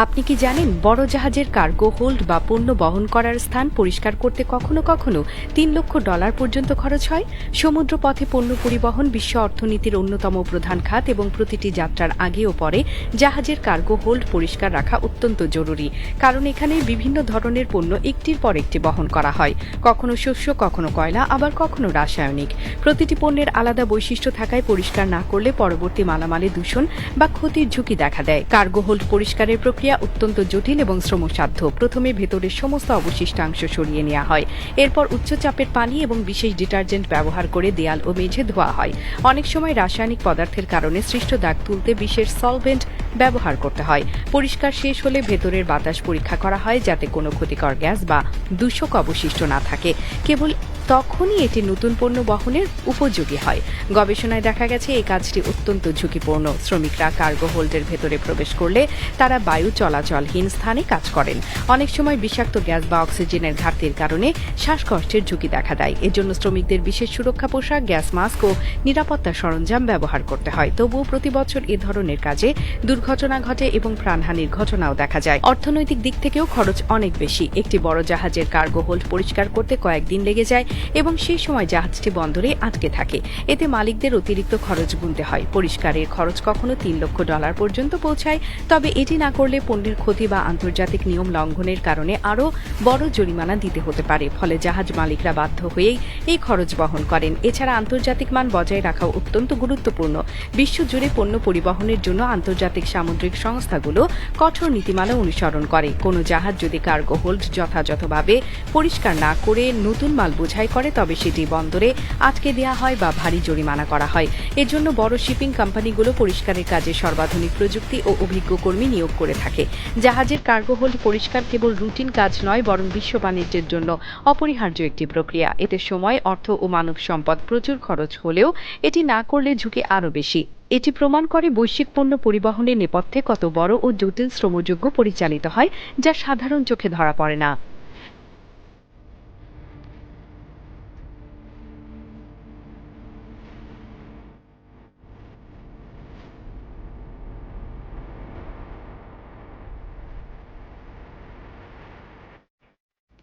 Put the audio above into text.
আপনি কি জানেন বড় জাহাজের কার্গো হোল্ড বা পণ্য বহন করার স্থান পরিষ্কার করতে কখনো কখনো $3 লক্ষ পর্যন্ত খরচ হয়। সমুদ্র পথে পণ্য পরিবহন বিশ্ব অর্থনীতির অন্যতম প্রধান খাত এবং প্রতিটি যাত্রার আগে ও পরে জাহাজের কার্গো হোল্ড পরিষ্কার রাখা অত্যন্ত জরুরি, কারণ এখানে বিভিন্ন ধরনের পণ্য একটির পর একটি বহন করা হয়, কখনো শস্য, কখনো কয়লা, আবার কখনো রাসায়নিক। প্রতিটি পণ্যের আলাদা বৈশিষ্ট্য থাকায় পরিষ্কার না করলে পরবর্তী মালামালে দূষণ বা ক্ষতির ঝুঁকি দেখা দেয়। কার্গো হোল্ড পরিষ্কারের প্রক্রিয়া অত্যন্ত জটিল এবং শ্রমসাধ্য। প্রথমে ভেতরের সমস্ত অবশিষ্টাংশ সরিয়ে নেওয়া হয়, এরপর উচ্চ চাপের পানি এবং বিশেষ ডিটারজেন্ট ব্যবহার করে দেয়াল ও মেঝে ধোয়া হয়। অনেক সময় রাসায়নিক পদার্থের কারণে সৃষ্ট দাগ তুলতে বিশেষ সলভেন্ট ব্যবহার করতে হয়। পরিষ্কার শেষ হলে ভেতরের বাতাস পরীক্ষা করা হয় যাতে কোনো ক্ষতিকর গ্যাস বা দূষক অবশিষ্ট না থাকে। কেবল তখনই এটি নতুন পণ্য বহনের উপযোগী হয়। গবেষণায় দেখা গেছে এই কাজটি অত্যন্ত ঝুঁকিপূর্ণ। শ্রমিকরা কার্গো হোল্ডের ভেতরে প্রবেশ করলে তারা বায়ু চলাচলহীন স্থানে কাজ করেন। অনেক সময় বিষাক্ত গ্যাস বা অক্সিজেনের ঘাটতির কারণে শ্বাসকষ্টের ঝুঁকি দেখা দেয়। এজন্য শ্রমিকদের বিশেষ সুরক্ষা পোশাক, গ্যাস মাস্ক ও নিরাপত্তা সরঞ্জাম ব্যবহার করতে হয়। তবুও প্রতি বছর এ ধরনের কাজে দুর্ঘটনা ঘটে এবং প্রাণহানির ঘটনাও দেখা যায়। অর্থনৈতিক দিক থেকেও খরচ অনেক বেশি। একটি বড় জাহাজের কার্গো হোল্ড পরিষ্কার করতে কয়েকদিন লেগে যায় এবং সেই সময় জাহাজটি বন্দরে আটকে থাকে। এতে মালিকদের অতিরিক্ত খরচ গুনতে হয়। পরিষ্কারের খরচ কখনো $3 লক্ষ পর্যন্ত পৌঁছায়। তবে এটি না করলে পণ্যের ক্ষতি বা আন্তর্জাতিক নিয়ম লঙ্ঘনের কারণে আরও বড় জরিমানা দিতে হতে পারে। ফলে জাহাজ মালিকরা বাধ্য হয়েই এই খরচ বহন করেন। এছাড়া আন্তর্জাতিক মান বজায় রাখাও অত্যন্ত গুরুত্বপূর্ণ। বিশ্বজুড়ে পণ্য পরিবহনের জন্য আন্তর্জাতিক সামুদ্রিক সংস্থাগুলো কঠোর নীতিমালা অনুসরণ করে। কোনো জাহাজ যদি কার্গো হোল্ড যথাযথভাবে পরিষ্কার না করে নতুন মাল বোঝাই করে, তবে সেটি বন্দরে আটকে দেওয়া হয় বা ভারী জরিমানা করা হয়। এর জন্য বড় শিপিং কোম্পানিগুলো পরিষ্কারের কাজে সর্বাধুনিক প্রযুক্তি ও অভিজ্ঞ কর্মী নিয়োগ করে থাকে। জাহাজের কার্গো হোল্ড পরিষ্কার কেবল রুটিন কাজ নয়, বরং বিশ্ব বাণিজ্যের জন্য অপরিহার্য একটি প্রক্রিয়া। এতে সময়, অর্থ ও মানব সম্পদ প্রচুর খরচ হলেও এটি না করলে ঝুঁকি আরও বেশি। এটি প্রমাণ করে বৈশ্বিক পণ্য পরিবহনের নেপথ্যে কত বড় ও জটিল শ্রমযজ্ঞ পরিচালিত হয়, যা সাধারণ চোখে ধরা পড়ে না।